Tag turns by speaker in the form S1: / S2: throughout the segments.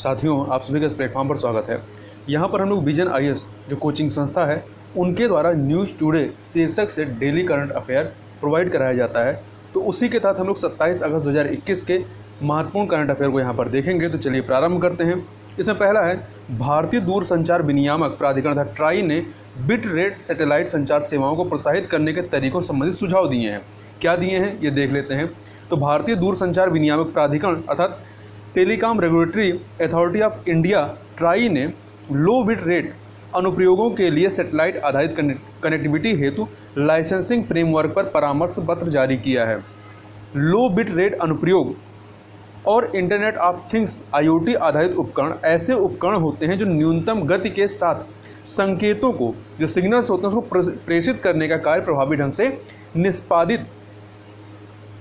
S1: साथियों, आप सभी का इस प्लेटफॉर्म पर स्वागत है। यहाँ पर हम लोग विजन आईएएस जो कोचिंग संस्था है उनके द्वारा न्यूज़ टुडे शीर्षक से डेली करंट अफेयर प्रोवाइड कराया जाता है। तो उसी के तहत हम लोग 27 अगस्त 2021 के महत्वपूर्ण करंट अफेयर को यहाँ पर देखेंगे। तो चलिए प्रारंभ करते हैं। इसमें पहला है, भारतीय दूरसंचार विनियामक प्राधिकरण अर्थात ट्राई ने बिट रेट सैटेलाइट संचार सेवाओं को प्रोत्साहित करने के तरीकों संबंधित सुझाव दिए हैं। क्या दिए हैं ये देख लेते हैं। तो भारतीय दूरसंचार विनियामक प्राधिकरण अर्थात telecom regulatory authority of India try ने लो बिट रेट अनुप्रयोगों के लिए सैटेलाइट आधारित कनेक्टिविटी हेतु लाइसेंसिंग फ्रेमवर्क पर परामर्श पत्र जारी किया है। लो बिट रेट अनुप्रयोग और इंटरनेट ऑफ थिंग्स IoT आधारित उपकरण ऐसे उपकरण होते हैं जो न्यूनतम गति के साथ संकेतों को, जो सिग्नल्स होते हैं, उसको प्रेषित करने का कार्य प्रभावी ढंग से निष्पादित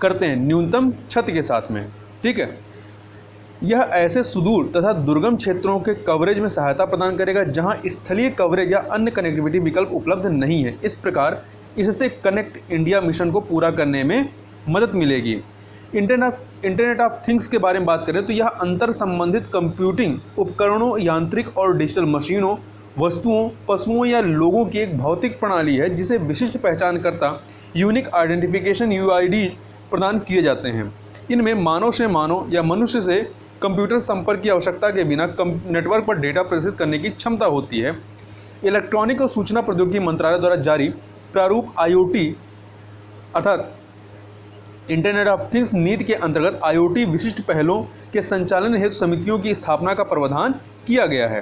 S1: करते हैं न्यूनतम क्षति के साथ में। ठीक है, यह ऐसे सुदूर तथा दुर्गम क्षेत्रों के कवरेज में सहायता प्रदान करेगा जहां स्थलीय कवरेज या अन्य कनेक्टिविटी विकल्प उपलब्ध नहीं है। इस प्रकार इससे कनेक्ट इंडिया मिशन को पूरा करने में मदद मिलेगी। इंटरनेट ऑफ थिंग्स के बारे में बात करें तो यह अंतर संबंधित कंप्यूटिंग उपकरणों, यांत्रिक और डिजिटल मशीनों, वस्तुओं, पशुओं या लोगों की एक भौतिक प्रणाली है जिसे विशिष्ट पहचानकर्ता यूनिक आइडेंटिफिकेशन UIDs प्रदान किए जाते हैं। इनमें मानव से मानव या मनुष्य से कंप्यूटर संपर्क की आवश्यकता के बिना नेटवर्क पर डेटा प्रेषित करने की क्षमता होती है। इलेक्ट्रॉनिक और सूचना प्रौद्योगिकी मंत्रालय द्वारा जारी प्रारूप IoT अर्थात इंटरनेट ऑफ थिंग्स नीति के अंतर्गत IoT विशिष्ट पहलों के संचालन हेतु समितियों की स्थापना का प्रावधान किया गया है।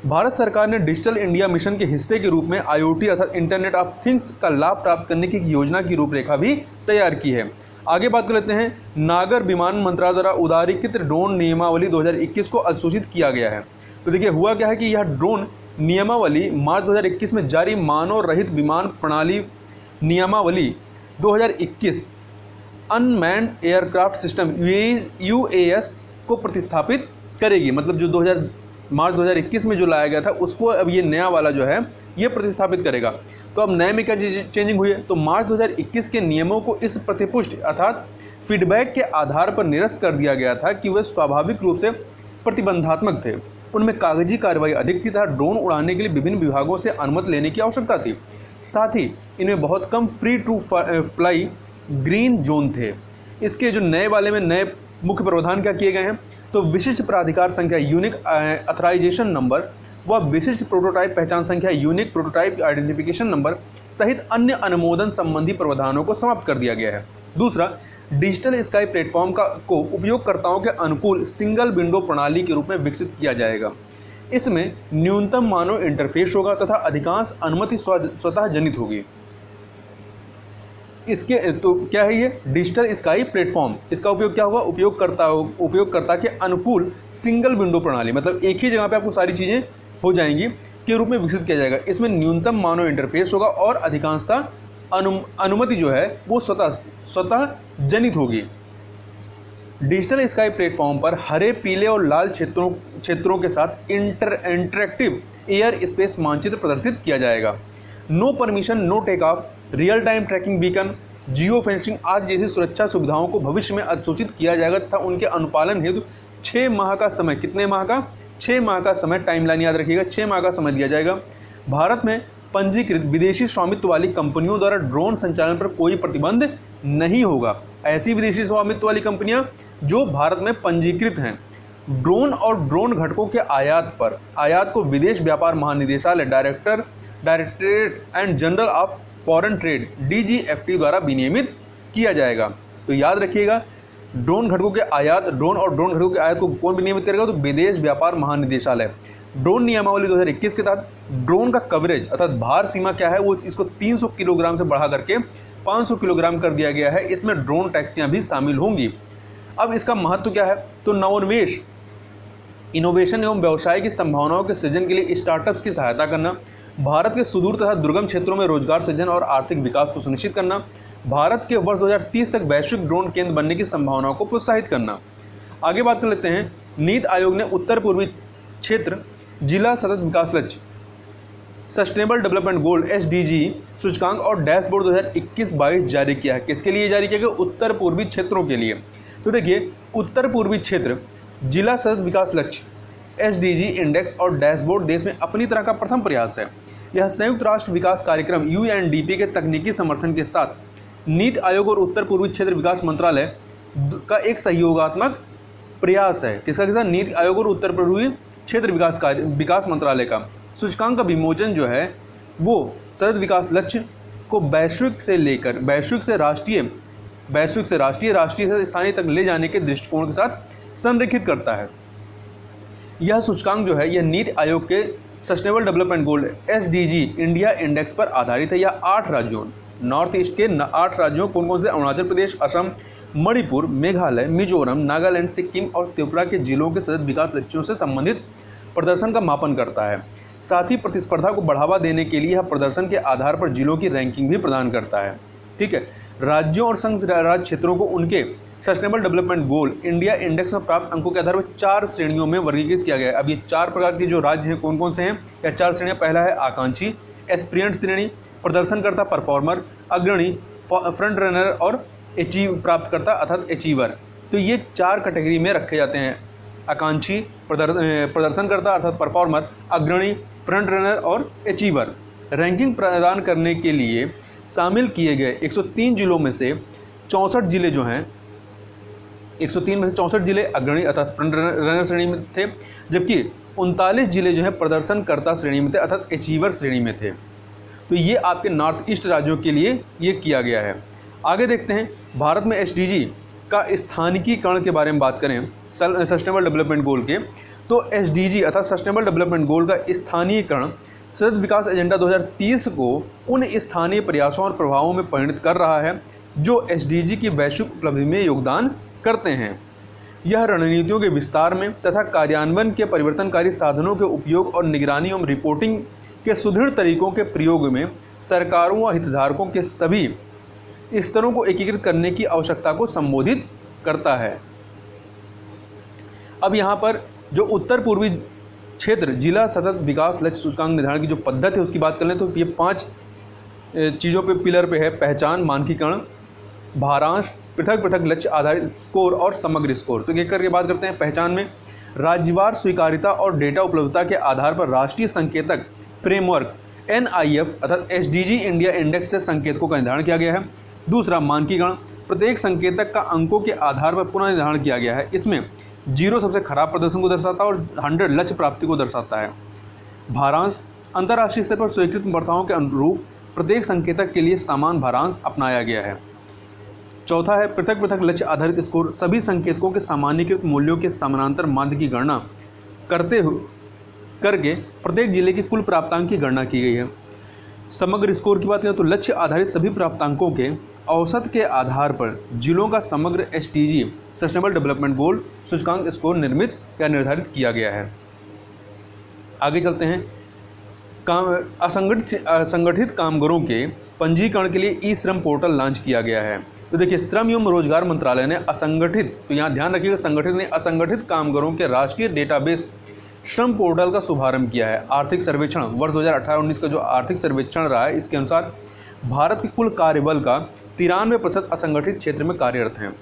S1: भारत सरकार ने डिजिटल इंडिया मिशन के हिस्से के रूप में IoT अर्थात इंटरनेट ऑफ थिंग्स का लाभ प्राप्त करने की योजना की रूपरेखा भी तैयार की है। आगे बात कर लेते हैं। नागर विमान मंत्रालय द्वारा उदारीकृत ड्रोन नियमावली 2021 को अधिसूचित किया गया है। तो देखिए हुआ क्या है कि यह ड्रोन नियमावली मार्च 2021 में जारी मानव रहित विमान प्रणाली नियमावली 2021 अनमैन्ड एयरक्राफ्ट सिस्टम UAS को प्रतिस्थापित करेगी। मतलब जो मार्च 2021 में जो लाया गया था उसको अब ये नया वाला जो है ये प्रतिस्थापित करेगा। तो अब नए में क्या चेंजिंग हुई है, तो मार्च 2021 के नियमों को इस प्रतिपुष्टि अर्थात फीडबैक के आधार पर निरस्त कर दिया गया था कि वे स्वाभाविक रूप से प्रतिबंधात्मक थे। उनमें कागजी कार्रवाई अधिक थी तथा ड्रोन उड़ाने के लिए विभिन्न विभागों से अनुमति लेने की आवश्यकता थी। साथ ही इनमें बहुत कम free to fly green zone थे। इसके जो नए वाले में नए मुख्य प्रावधान क्या किए गए हैं, तो विशिष्ट प्राधिकार संख्या यूनिक अथराइजेशन नंबर व विशिष्ट प्रोटोटाइप पहचान संख्या यूनिक प्रोटोटाइप आइडेंटिफिकेशन नंबर सहित अन्य अनुमोदन संबंधी प्रावधानों को समाप्त कर दिया गया है। दूसरा, डिजिटल स्काई प्लेटफॉर्म को उपयोगकर्ताओं के अनुकूल सिंगल विंडो प्रणाली के रूप में विकसित किया जाएगा। इसमें न्यूनतम मानव इंटरफेस होगा तथा अधिकांश अनुमति स्वतः जनित होगी। इसके तो क्या है ये डिजिटल स्काई प्लेटफॉर्म, इसका उपयोग क्या होगा, उपयोगकर्ता के अनुकूल सिंगल विंडो प्रणाली, मतलब एक ही जगह पे आपको सारी चीज़ें हो जाएंगी के रूप में विकसित किया जाएगा। इसमें न्यूनतम मानव इंटरफेस होगा और अधिकांशता अनुमति जो है वो स्वतः जनित होगी। डिजिटल स्काई प्लेटफॉर्म पर हरे, पीले और लाल क्षेत्रों के साथ इंटरैक्टिव एयर स्पेस मानचित्र प्रदर्शित किया जाएगा। No permission, no take off, real time tracking beacon, geo fencing आदि जैसी सुरक्षा सुविधाओं को भविष्य में अधिसूचित किया जाएगा तथा उनके अनुपालन हेतु 6 माह का समय, कितने माह का, 6 माह का समय, टाइमलाइन याद रखिएगा, 6 माह का समय दिया जाएगा। भारत में पंजीकृत विदेशी स्वामित्व वाली कंपनियों द्वारा ड्रोन संचालन पर कोई प्रतिबंध नहीं होगा। ऐसी विदेशी स्वामित्व वाली कंपनियां जो भारत में पंजीकृत हैं। ड्रोन और ड्रोन घटकों के आयात को विदेश व्यापार महानिदेशालय directorate and general of foreign trade DGFT द्वारा विनियमित किया जाएगा। तो याद रखिएगा, ड्रोन और ड्रोन घटकों के आयात को कौन विनियमित करेगा, तो विदेश व्यापार महानिदेशालय। ड्रोन नियमावली 2021 के तहत ड्रोन का कवरेज अर्थात भार सीमा क्या है, वो इसको 300 किलोग्राम से बढ़ा करके 500 किलोग्राम कर दिया गया है। इसमें ड्रोन टैक्सियां भी शामिल होंगी। अब इसका महत्व क्या है, तो नवोन्मेष, इनोवेशन एवं व्यवसाय की संभावनाओं के सृजन के लिए स्टार्टअप्स की सहायता करना, भारत के सुदूर तथा दुर्गम क्षेत्रों में रोजगार सृजन और आर्थिक विकास को सुनिश्चित करना, भारत के वर्ष 2030 तक वैश्विक ड्रोन केंद्र बनने की संभावनाओं को प्रोत्साहित करना। आगे बात कर लेते हैं। नीति आयोग ने उत्तर पूर्वी क्षेत्र जिला सतत विकास लक्ष्य सस्टेनेबल डेवलपमेंट गोल SDG सूचकांक और डैशबोर्ड 2021-22 जारी किया है। किसके लिए जारी किया गया, उत्तर पूर्वी क्षेत्रों के लिए। तो देखिए, उत्तर पूर्वी क्षेत्र जिला सतत विकास लक्ष्य एसडीजी इंडेक्स और डैशबोर्ड देश में अपनी तरह का प्रथम प्रयास है। यह संयुक्त राष्ट्र विकास कार्यक्रम यूएनडीपी के तकनीकी समर्थन के साथ नीति आयोग और उत्तर पूर्वी क्षेत्र विकास मंत्रालय का एक सहयोगात्मक प्रयास है। किसका? नीति आयोग और उत्तर पूर्वी क्षेत्र विकास मंत्रालय का। सूचकांक का विमोचन जो है वो सतत विकास लक्ष्य को वैश्विक से राष्ट्रीय, राष्ट्रीय से स्थानीय तक ले जाने के दृष्टिकोण के साथ संरेखित करता है। यह सूचकांक जो है यह नीति आयोग के sustainable development goal SDG India index पर आधारित है। यह 8 राज्यों, नॉर्थ ईस्ट के 8 राज्यों कौन कौन से? अरुणाचल प्रदेश, असम, मणिपुर, मेघालय, मिजोरम, नागालैंड, सिक्किम और त्रिपुरा के जिलों के सतत विकास लक्ष्यों से संबंधित प्रदर्शन का मापन करता है। साथ ही प्रतिस्पर्धा को बढ़ावा देने के लिए यह प्रदर्शन के आधार पर जिलों की रैंकिंग भी प्रदान करता है। ठीक है, राज्यों और संघ राज्य क्षेत्रों को उनके sustainable development goal India index में प्राप्त अंकों के आधार पर 4 श्रेणियों में वर्गीकृत किया गया है। अब ये 4 प्रकार के जो राज्य हैं कौन कौन से हैं या 4 श्रेणियाँ? पहला है आकांक्षी, एस्पिरेंट श्रेणी, प्रदर्शनकर्ता परफॉर्मर, अग्रणी, फ्रंट रनर और प्राप्तकर्ता अर्थात अचीवर। तो ये 4 कैटेगरी में रखे जाते हैं, आकांक्षी, प्रदर्शनकर्ता अर्थात परफॉर्मर, अग्रणी, फ्रंट रनर और अचीवर। रैंकिंग प्रदान करने के लिए शामिल किए गए 103 जिलों में से 64 जिले जो हैं 103 में से 64 जिले अग्रणी अर्थात फ्रंट रनर श्रेणी में थे, जबकि 39 जिले जो है प्रदर्शनकर्ता श्रेणी में थे अर्थात अचीवर श्रेणी में थे। तो ये आपके नॉर्थ ईस्ट राज्यों के लिए ये किया गया है। आगे देखते हैं भारत में एसडीजी का स्थानीयकरण के बारे में बात करें, सस्टेनेबल डेवलपमेंट गोल के, तो एसडीजी अर्थात सस्टेनेबल डेवलपमेंट गोल का स्थानीयकरण सतत विकास एजेंडा 2030 को उन स्थानीय प्रयासों और प्रभावों में परिणत कर रहा है जो एसडीजी की वैश्विक उपलब्धि में योगदान करते हैं। यह रणनीतियों के विस्तार में तथा कार्यान्वयन के परिवर्तनकारी साधनों के उपयोग और निगरानी एवं रिपोर्टिंग के सुदृढ़ तरीकों के प्रयोग में सरकारों व हितधारकों के सभी स्तरों को एकीकृत करने की आवश्यकता को संबोधित करता है। अब यहाँ पर जो उत्तर पूर्वी क्षेत्र जिला सतत विकास लक्ष्य सूचकांक निर्धारण की जो पद्धति है उसकी बात कर लें तो ये 5 चीज़ों पे पिलर पे है: पहचान, मानकीकरण, भारांश, पृथक पृथक लक्ष्य आधारित स्कोर और समग्र स्कोर। तो एक करके बात करते हैं। पहचान में राज्यवार स्वीकार्यता और डेटा उपलब्धता के आधार पर राष्ट्रीय संकेतक फ्रेमवर्क NIF अर्थात एसडीजी इंडिया इंडेक्स से संकेतकों का निर्धारण किया गया है। दूसरा, मानकीकरण, प्रत्येक संकेतक का अंकों के आधार पर पुनः निर्धारण किया गया है। इसमें 0 सबसे खराब प्रदर्शन को दर्शाता है और 100 लक्ष्य प्राप्ति को दर्शाता है। भारांश, अंतर्राष्ट्रीय स्तर पर स्वीकृत प्रथाओं के अनुरूप प्रत्येक संकेतक के लिए समान भारांश अपनाया गया है। चौथा है पृथक पृथक लक्ष्य आधारित स्कोर, सभी संकेतकों के सामान्यीकृत मूल्यों के समानांतर माध्य की गणना करके प्रत्येक जिले के कुल प्राप्तांक की गणना की गई है। समग्र स्कोर की बात करें तो लक्ष्य आधारित सभी प्राप्तांकों के औसत के आधार पर जिलों का समग्र एसडीजी सस्टेनेबल डेवलपमेंट गोल सूचकांक स्कोर निर्मित या निर्धारित किया गया है। आगे चलते हैं। असंगठित कामगारों के पंजीकरण के लिए ई श्रम पोर्टल लॉन्च किया गया है। तो देखिए, श्रम एवं रोजगार मंत्रालय ने असंगठित, तो यहाँ ध्यान रखिएगा संगठित ने असंगठित कामगारों के राष्ट्रीय डेटाबेस श्रम पोर्टल का शुभारंभ किया है। आर्थिक सर्वेक्षण वर्ष 2018-19 का जो आर्थिक सर्वेक्षण रहा है इसके अनुसार भारत के कुल कार्यबल का 93% असंगठित क्षेत्र में कार्यरत हैं।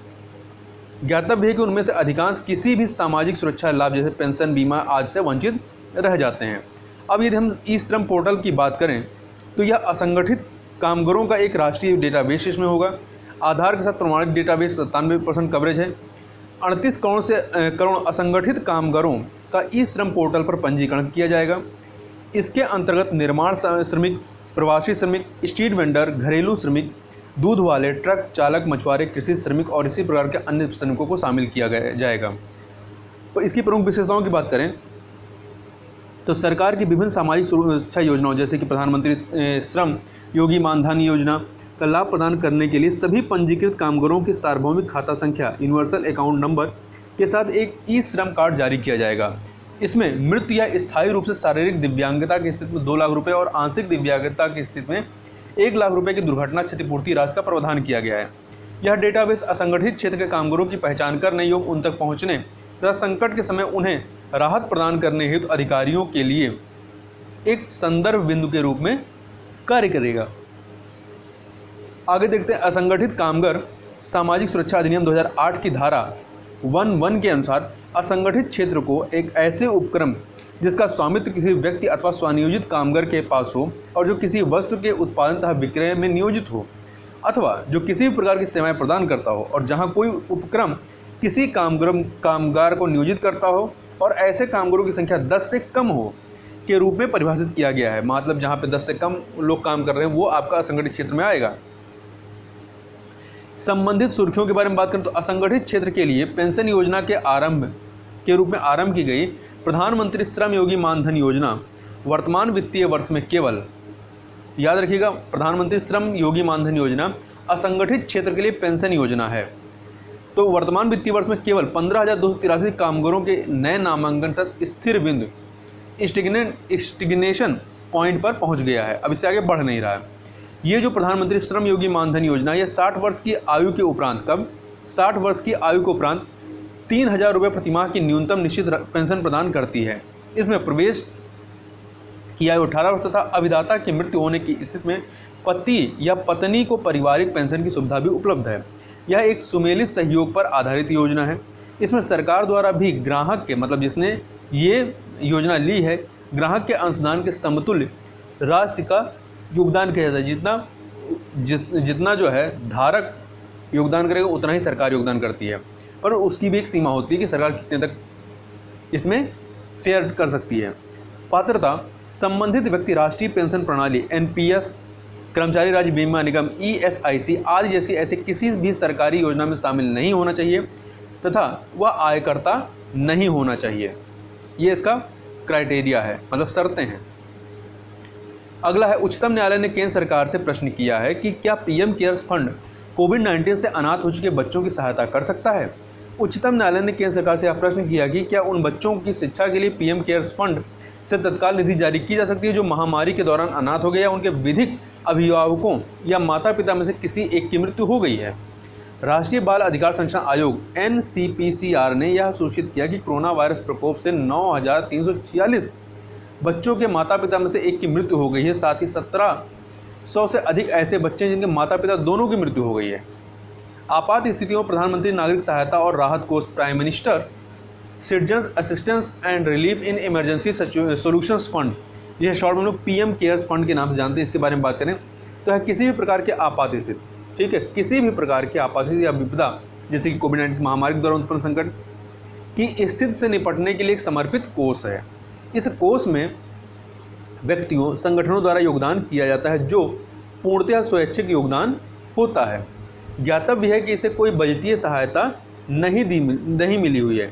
S1: ज्ञातव्य है कि उनमें से अधिकांश किसी भी सामाजिक सुरक्षा लाभ जैसे पेंशन, बीमा आदि से वंचित रह जाते हैं। अब यदि हम ई श्रम पोर्टल की बात करें तो यह असंगठित कामगारों का एक राष्ट्रीय डेटाबेस इसमें होगा। आधार के साथ प्रमाणित डेटाबेस 97% कवरेज है। 38 करोड़ असंगठित कामगारों का ई श्रम पोर्टल पर पंजीकरण किया जाएगा। इसके अंतर्गत निर्माण श्रमिक, प्रवासी श्रमिक, स्ट्रीट वेंडर, घरेलू श्रमिक, दूध वाले, ट्रक चालक, मछुआरे, कृषि श्रमिक और इसी प्रकार के अन्य श्रमिकों को शामिल किया जाएगा। तो इसकी प्रमुख विशेषताओं की बात करें तो सरकार की विभिन्न सामाजिक सुरक्षा योजनाओं जैसे कि प्रधानमंत्री श्रम योगी मानधन योजना का लाभ प्रदान करने के लिए सभी पंजीकृत कामगारों की सार्वभौमिक खाता संख्या यूनिवर्सल अकाउंट नंबर के साथ एक ई श्रम कार्ड जारी किया जाएगा। इसमें मृत्यु या स्थायी रूप से शारीरिक दिव्यांगता की स्थिति में 2 लाख रुपये और आंशिक दिव्यांगता की स्थिति में 1 लाख रुपये की दुर्घटना क्षतिपूर्ति राशि का प्रावधान किया गया है। यह डेटाबेस असंगठित क्षेत्र के कामगारों की पहचान करने योग्य उन तक पहुँचने तथा संकट के समय उन्हें राहत प्रदान करने हेतु अधिकारियों के लिए एक संदर्भ बिंदु के रूप में कार्य करेगा। आगे देखते हैं। असंगठित कामगार सामाजिक सुरक्षा अधिनियम 2008 की धारा 1.1 के अनुसार असंगठित क्षेत्र को एक ऐसे उपक्रम जिसका स्वामित्व किसी व्यक्ति अथवा स्वनियोजित कामगार के पास हो और जो किसी वस्तु के उत्पादन तथा विक्रय में नियोजित हो अथवा जो किसी भी प्रकार की सेवाएं प्रदान करता हो और जहां कोई उपक्रम किसी कामगार को नियोजित करता हो और ऐसे कामगारों की संख्या 10 से कम हो के रूप में परिभाषित किया गया है। मतलब जहां पे 10 से कम लोग काम कर रहे हैं वो आपका असंगठित क्षेत्र में आएगा। संबंधित सुर्खियों के बारे में बात करें तो असंगठित क्षेत्र के लिए पेंशन योजना के आरंभ के रूप में आरंभ की गई प्रधानमंत्री श्रम योगी मानधन योजना वर्तमान वित्तीय वर्ष में केवल, याद रखिएगा, प्रधानमंत्री श्रम योगी मानधन योजना असंगठित क्षेत्र के लिए पेंशन योजना है। तो वर्तमान वित्तीय वर्ष में केवल 15,283 कामगारों के नए नामांकन से स्थिर बिंदु स्टिग्नेशन पॉइंट पर पहुंच गया है, अब इससे आगे बढ़ नहीं रहा है। ये जो प्रधानमंत्री श्रम योगी मानधन योजना ये 60 वर्ष की आयु के उपरांत, कब 60 वर्ष की आयु के उपरांत 3,000 रुपये प्रतिमाह की न्यूनतम निश्चित पेंशन प्रदान करती है। इसमें प्रवेश की आयु 18 वर्ष तथा अभिदाता की मृत्यु होने की स्थिति में पति या पत्नी को पारिवारिक पेंशन की सुविधा भी उपलब्ध है। यह एक सुमेलित सहयोग पर आधारित योजना है। इसमें सरकार द्वारा भी ग्राहक के, मतलब जिसने ये योजना ली है, ग्राहक के अंशदान के समतुल्य राशि का योगदान किया जाता है। जितना जो है धारक योगदान करेगा उतना ही सरकार योगदान करती है, और उसकी भी एक सीमा होती है कि सरकार कितने तक इसमें शेयर कर सकती है। पात्रता: संबंधित व्यक्ति राष्ट्रीय पेंशन प्रणाली, एनपीएस, कर्मचारी राज्य बीमा निगम, ईएसआईसी आदि जैसी ऐसे किसी भी सरकारी योजना में शामिल नहीं होना चाहिए तथा वह आयकर्ता नहीं होना चाहिए। ये इसका क्राइटेरिया है, मतलब शर्तें हैं। अगला है, उच्चतम न्यायालय ने केंद्र सरकार से प्रश्न किया है कि क्या पीएम केयर्स फंड कोविड-19 से अनाथ हो चुके बच्चों की सहायता कर सकता है। उच्चतम न्यायालय ने केंद्र सरकार से यह प्रश्न किया कि क्या उन बच्चों की शिक्षा के लिए पीएम केयर्स फंड से तत्काल निधि जारी की जा सकती है जो महामारी के दौरान अनाथ हो गए या उनके विधिक अभिभावकों या माता पिता में से किसी एक की मृत्यु हो गई है। राष्ट्रीय बाल अधिकार संरक्षण आयोग एनसीपीसीआर ने यह सूचित किया कि कोरोना वायरस प्रकोप से 9,346 बच्चों के माता पिता में से एक की मृत्यु हो गई है। साथ ही 1,700 से अधिक ऐसे बच्चे जिनके माता पिता दोनों की मृत्यु हो गई है। आपात स्थितियों में प्रधानमंत्री नागरिक सहायता और राहत कोष, prime minister citizens assistance and relief in emergency solutions fund, यह शॉर्ट में लोग पीएम केयर्स फंड के नाम से जानते हैं, इसके बारे में बात करें तो है किसी भी प्रकार के आपात स्थिति, ठीक है, किसी भी प्रकार की आपात स्थिति या विपदा जैसे कि कोविड-19 महामारी के दौरान उत्पन्न संकट की स्थिति से निपटने के लिए एक समर्पित कोष है। इस कोष में व्यक्तियों, संगठनों द्वारा योगदान किया जाता है जो पूर्णतः स्वैच्छिक योगदान होता है। ज्ञातव्य है कि इसे कोई बजटीय सहायता नहीं मिली हुई है।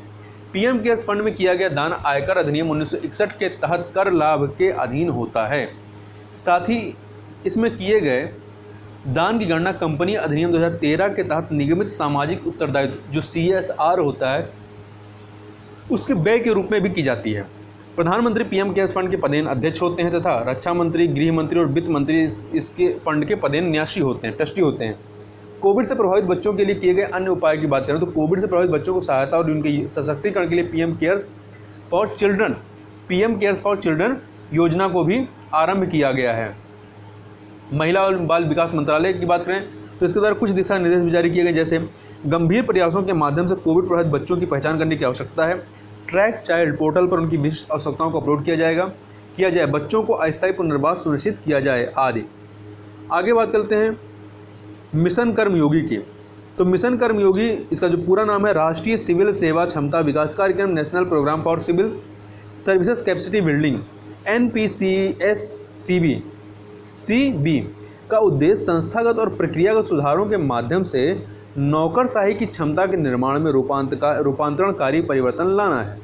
S1: पीएम केयर्स फंड में किया गया दान आयकर अधिनियम 1961 के तहत कर लाभ के अधीन होता है। साथ ही इसमें किए गए दान की गणना कंपनी अधिनियम 2013 के तहत निगमित सामाजिक उत्तरदायित्व जो CSR होता है उसके व्यय के रूप में भी की जाती है। प्रधानमंत्री पीएम केयर्स फंड के पदेन अध्यक्ष होते हैं तथा रक्षा मंत्री, गृह मंत्री और वित्त मंत्री इसके फंड के पदेन न्यासी होते हैं, ट्रस्टी होते हैं। कोविड से प्रभावित बच्चों के लिए किए गए अन्य उपाय की बात करें तो कोविड से प्रभावित बच्चों को सहायता और उनके सशक्तिकरण के लिए पीएम केयर्स फॉर चिल्ड्रन योजना को भी आरंभ किया गया है। महिला और बाल विकास मंत्रालय की बात करें तो इसके द्वारा कुछ दिशा निर्देश भी जारी किए गए, जैसे गंभीर प्रयासों के माध्यम से कोविड प्रभावित बच्चों की पहचान करने की आवश्यकता है। ट्रैक चाइल्ड पोर्टल पर उनकी विशिष्ट आवश्यकताओं को अपलोड किया जाए, बच्चों को अस्थायी पुनर्वास सुनिश्चित किया जाए आदि। आगे बात करते हैं मिशन कर्मयोगी की। तो मिशन कर्मयोगी इसका जो पूरा नाम है राष्ट्रीय सिविल सेवा क्षमता विकास कार्यक्रम, national programme for civil services capacity building, NPCSCB का उद्देश्य संस्थागत और प्रक्रियागत सुधारों के माध्यम से नौकरशाही की क्षमता के निर्माण में रूपांतरणकारी परिवर्तन लाना है।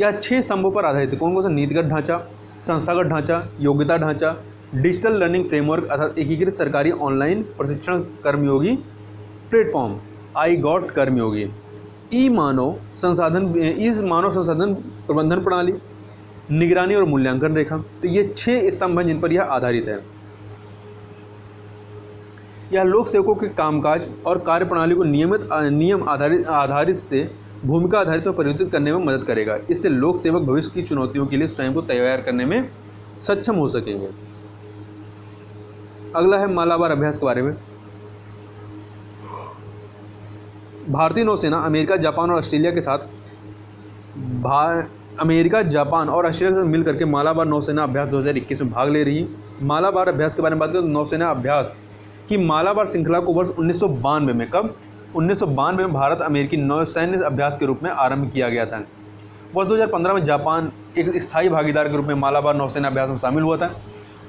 S1: यह 6 स्तंभों पर आधारित है। कौन कौन सा? नीतिगत ढांचा, संस्थागत ढांचा, योग्यता ढांचा, डिजिटल लर्निंग फ्रेमवर्क अर्थात एकीकृत सरकारी ऑनलाइन प्रशिक्षण कर्मयोगी प्लेटफॉर्म आई गॉट कर्मयोगी, मानव संसाधन प्रबंधन प्रणाली, निगरानी और मूल्यांकन रेखा। तो ये 6 स्तंभ हैं जिन पर यह आधारित है। यह लोक सेवकों के कामकाज और कार्यप्रणाली को नियम आधारित से भूमिका आधारित में परिवर्तित करने में मदद करेगा। इससे लोक सेवक भविष्य की चुनौतियों के लिए स्वयं को तैयार करने में सक्षम हो सकेंगे। अगला है मालाबार अभ्यास के बारे में। भारतीय नौसेना अमेरिका, जापान और ऑस्ट्रेलिया के साथ मिलकर के मालाबार नौसेना अभ्यास 2021 में भाग ले रही है। मालाबार अभ्यास के बारे में बात करें तो नौसेना अभ्यास की मालाबार श्रृंखला को वर्ष 1992 में, कब 1992 में भारत अमेरिकी नौसैन्य अभ्यास के रूप में आरंभ किया गया था। वर्ष 2015 में जापान एक स्थायी भागीदार के रूप में मालाबार नौसेना अभ्यास में शामिल हुआ था।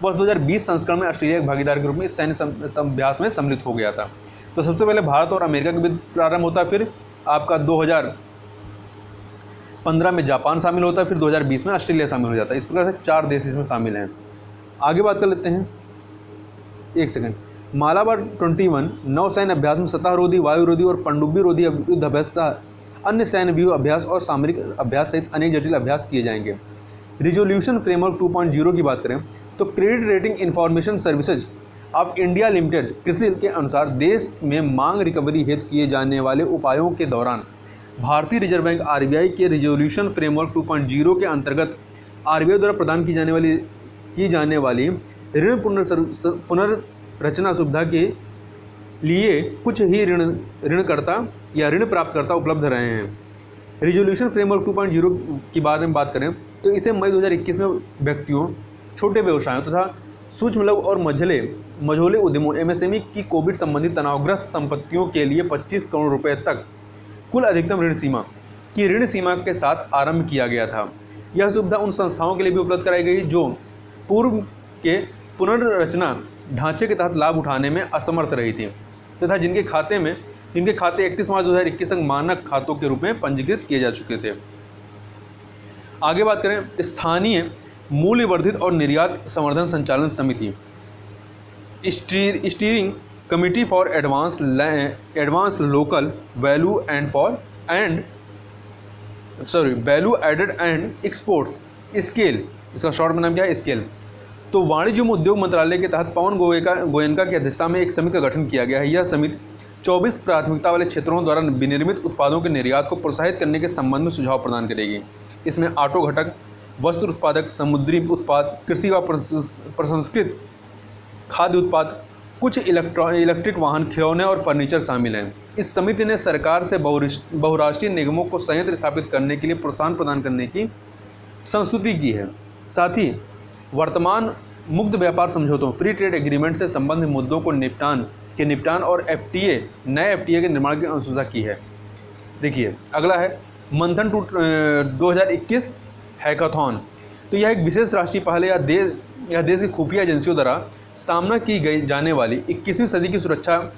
S1: वर्ष 2020 संस्करण में ऑस्ट्रेलिया एक भागीदार के रूप में इस सैन्य अभ्यास में सम्मिलित हो गया था। तो सबसे पहले भारत और अमेरिका के बीच प्रारंभ होता है, फिर आपका 2015 में जापान शामिल होता है, फिर 2020 में ऑस्ट्रेलिया शामिल हो जाता है। इस प्रकार से 4 देश इसमें शामिल हैं। आगे बात कर लेते हैं, एक सेकंड। मालाबार 21 नौसैन्य अभ्यास में सतहरोधी, वायुरोधी और पनडुब्बी रोधी युद्ध अभ्यास, अन्य सैन्य व्यूह अभ्यास और सामरिक अभ्यास सहित अनेक जटिल अभ्यास किए जाएंगे। रिजोल्यूशन फ्रेमवर्क 2.0 की बात करें तो credit rating information services of India limited CRISIL के अनुसार देश में मांग रिकवरी हेतु किए जाने वाले उपायों के दौरान भारतीय रिजर्व बैंक आरबीआई के रिजोल्यूशन फ्रेमवर्क 2.0 के अंतर्गत आरबीआई द्वारा प्रदान की जाने वाली ऋण पुनर्रचना सुविधा के लिए कुछ ही ऋणकर्ता या ऋण प्राप्तकर्ता उपलब्ध रहे हैं। रिजोल्यूशन फ्रेमवर्क 2.0 के बारे में बात करें तो इसे मई 2021 में व्यक्तियों, छोटे व्यवसायों तथा सूक्ष्म लघु और मझोले उद्यमों एमएसएमई की कोविड संबंधित तनावग्रस्त संपत्तियों के लिए 25 करोड़ रुपए तक कुल अधिकतम ऋण सीमा के साथ आरंभ किया गया था। यह सुविधा उन संस्थाओं के लिए भी उपलब्ध कराई गई जो पूर्व के पुनर्रचना ढांचे के तहत लाभ उठाने में असमर्थ रही थी तथा जिनके खाते 31 मार्च 2021 तक मानक खातों के रूप में पंजीकृत किए जा चुके थे। आगे बात करें, स्थानीय मूल्य वर्धित और निर्यात संवर्धन संचालन समिति steering committee for advance local value added and export scale, इसका शॉर्ट में नाम क्या है, स्केल। तो वाणिज्य एवं उद्योग मंत्रालय के तहत पवन गोयनका की अध्यक्षता में एक समिति का गठन किया गया है। यह समिति 24 प्राथमिकता वाले क्षेत्रों द्वारा विनिर्मित उत्पादों के निर्यात को प्रोत्साहित करने के संबंध में सुझाव प्रदान करेगी। इसमें ऑटो घटक, वस्त्र उत्पादक, समुद्री उत्पाद, कृषि व प्रसंस्कृत खाद्य उत्पाद, कुछ इलेक्ट्रिक वाहन, खिलौने और फर्नीचर शामिल हैं। इस समिति ने सरकार से बहुराष्ट्रीय निगमों को संयंत्र स्थापित करने के लिए प्रोत्साहन प्रदान करने की संस्तुति की है। साथ ही वर्तमान मुक्त व्यापार समझौतों फ्री ट्रेड एग्रीमेंट से संबंधित मुद्दों को निपटान और नए एफटीए के निर्माण की अनुशंसा की है। देखिए अगला है मंथन 2021 हैकाथॉन। तो यह एक विशेष राष्ट्रीय पहल या देश की खुफिया एजेंसियों द्वारा सामना की जाने वाली 21वीं सदी की सुरक्षा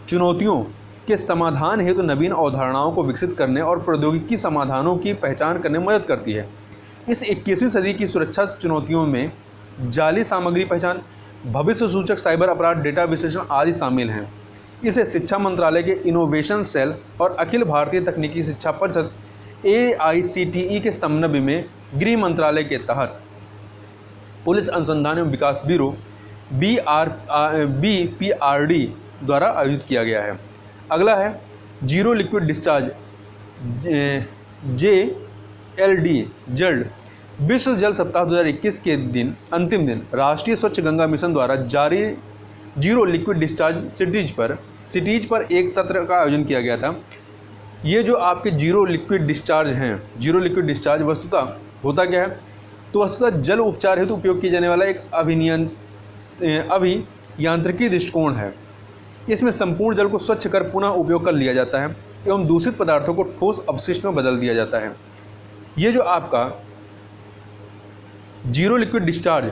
S1: चुनौतियों के समाधान हेतु नवीन अवधारणाओं को विकसित करने और प्रौद्योगिकी समाधानों की पहचान करने में मदद करती है। इस 21वीं सदी की सुरक्षा चुनौतियों में जाली सामग्री पहचान, भविष्य सूचक साइबर अपराध, डेटा विश्लेषण आदि शामिल हैं। इसे शिक्षा मंत्रालय के इनोवेशन सेल और अखिल भारतीय तकनीकी शिक्षा परिषद AICTE के समन्वय में गृह मंत्रालय के तहत पुलिस अनुसंधान एवं विकास ब्यूरो BPRD द्वारा आयोजित किया गया है। अगला है जीरो लिक्विड डिस्चार्ज JLD जल्ड। विश्व जल सप्ताह 2021 के अंतिम दिन राष्ट्रीय स्वच्छ गंगा मिशन द्वारा जारी जीरो लिक्विड डिस्चार्ज सिटीज पर एक सत्र का आयोजन किया गया था। ये जो आपके जीरो लिक्विड डिस्चार्ज वस्तुतः होता क्या है, तो वस्तुतः जल उपचार हेतु उपयोग किए जाने वाला एक अभियांत्रिकी दृष्टिकोण है। इसमें संपूर्ण जल को स्वच्छ कर पुनः उपयोग कर लिया जाता है एवं दूषित पदार्थों को ठोस अपशिष्ट में बदल दिया जाता है। ये जो आपका जीरो लिक्विड डिस्चार्ज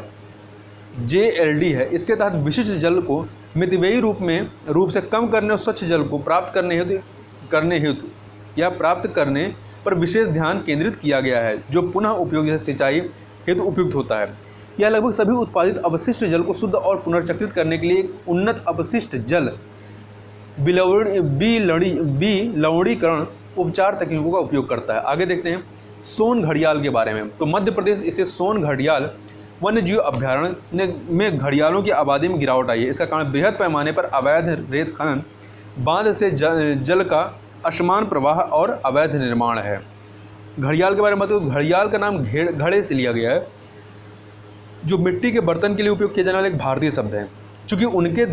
S1: JLD है, इसके तहत विशिष्ट जल को मितव्ययी रूप से कम करने और स्वच्छ जल को प्राप्त करने पर विशेष ध्यान केंद्रित किया गया है, जो पुनः उपयोग जैसे सिंचाई हेतु उपयुक्त होता है। यह लगभग सभी उत्पादित अवशिष्ट जल को शुद्ध और पुनर्चक्रित करने के लिए एक उन्नत अपशिष्ट जल विलवणीकरण उपचार तकनीकों का उपयोग करता है। आगे देखते हैं सोन घड़ियाल के बारे में। तो मध्य प्रदेश स्थित सोन घड़ियाल वन्य जीव अभ्यारण्य में घड़ियालों की आबादी में गिरावट आई है। इसका कारण बृहद पैमाने पर अवैध रेत खनन, बांध से जल का असमान प्रवाह और अवैध निर्माण है। घड़ियाल के बारे में बताओ, घड़ियाल का नाम घड़े से लिया गया है, जो मिट्टी के बर्तन के लिए उपयोग किया जाने वाला एक भारतीय शब्द है। चूँकि उनके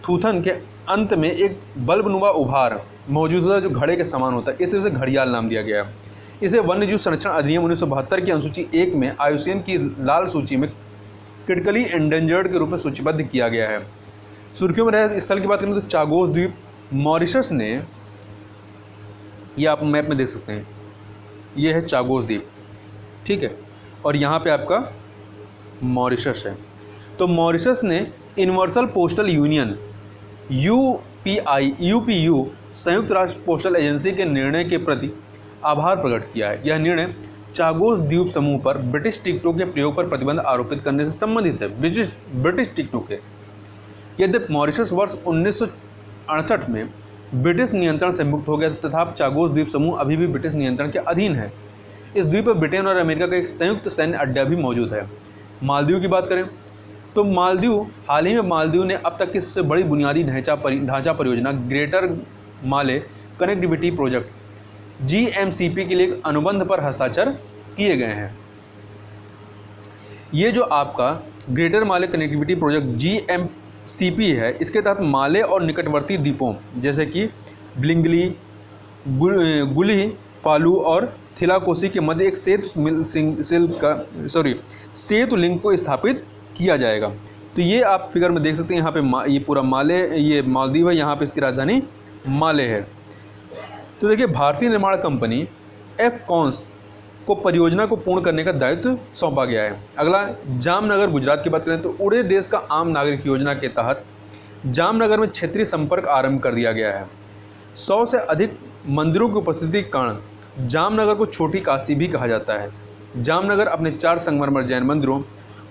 S1: थूथन के अंत में एक बल्बनुमा उभार मौजूद होता है जो घड़े के समान होता है, इसलिए उसे घड़ियाल नाम दिया गया है। इसे वन्यजीव संरक्षण अधिनियम 1972 की अनुसूची 1 में IUCN की लाल सूची में क्रिटिकली एंडेंजर्ड के रूप में सूचीबद्ध किया गया है। सुर्खियों में रहे स्थल की बात करें तो चागोस द्वीप मॉरिशस ने, ये आप मैप में देख सकते हैं, ये है चागोस द्वीप, ठीक है, और यहाँ पे आपका मॉरिशस है। तो मॉरिशस ने यूनिवर्सल पोस्टल यूनियन UPU संयुक्त राष्ट्र पोस्टल एजेंसी के निर्णय के प्रति आभार प्रकट किया है। यह निर्णय चागोस द्वीप समूह पर ब्रिटिश टिकटों के प्रयोग पर प्रतिबंध आरोपित करने से संबंधित है। ब्रिटिश टिकटों के, यद्यपि मॉरिशस वर्ष 1968 में ब्रिटिश नियंत्रण से मुक्त हो गया तथा चागोस द्वीप समूह अभी भी ब्रिटिश नियंत्रण के अधीन है। इस द्वीप पर ब्रिटेन और अमेरिका का एक संयुक्त सैन्य अड्डा भी मौजूद है। मालदीव की बात करें तो हाल ही में मालदीव ने अब तक की सबसे बड़ी बुनियादी ढांचा परियोजना ग्रेटर माले कनेक्टिविटी प्रोजेक्ट GMCP के लिए एक अनुबंध पर हस्ताक्षर किए गए हैं। ये जो आपका ग्रेटर माले कनेक्टिविटी प्रोजेक्ट GMCP है, इसके तहत माले और निकटवर्ती द्वीपों जैसे कि ब्लिंगली, गुली, फालू और थिलाकोसी के मध्य एक सेतु लिंक को स्थापित किया जाएगा। तो ये आप फिगर में देख सकते हैं, यहाँ पे ये पूरा ये मालदीव है, यहाँ पे इसकी राजधानी माले है। तो देखिए, भारतीय निर्माण कंपनी एफकॉन्स को परियोजना को पूर्ण करने का दायित्व सौंपा गया है। अगला जामनगर गुजरात की बात करें तो उड़े देश का आम नागरिक योजना के तहत जामनगर में क्षेत्रीय संपर्क आरंभ कर दिया गया है। 100 से अधिक मंदिरों की उपस्थिति के कारण जामनगर को छोटी काशी भी कहा जाता है। जामनगर अपने 4 संगमरमर जैन मंदिरों,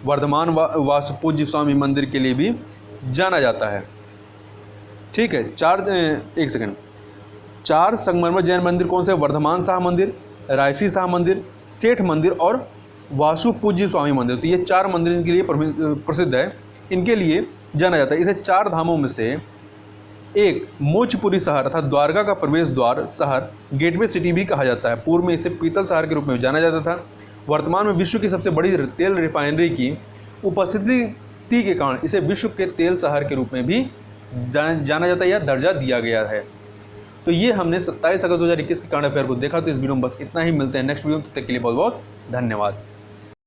S1: वर्धमान वासुपूज्य स्वामी मंदिर के लिए भी जाना जाता है, ठीक है। 4 संगमरमर जैन मंदिर कौन से? वर्धमान शाह मंदिर, रायसी शाह मंदिर, सेठ मंदिर और वासुपूज्य स्वामी मंदिर। तो ये 4 मंदिर इनके लिए प्रसिद्ध है, इनके लिए जाना जाता है। इसे 4 धामों में से एक मोचपुरी शहर अर्थात द्वारका का प्रवेश द्वार शहर, गेटवे सिटी भी कहा जाता है। पूर्व में इसे पीतल शहर के रूप में जाना जाता था। वर्तमान में विश्व की सबसे बड़ी तेल रिफाइनरी की उपस्थिति के कारण इसे विश्व के तेल शहर के रूप में भी जाना जाता है या दर्जा दिया गया है। तो ये हमने 27 अगस्त 2021 के करंट अफेयर को देखा। तो इस वीडियो में बस इतना ही, मिलते हैं नेक्स्ट वीडियो में, तब तक के लिए बहुत बहुत धन्यवाद।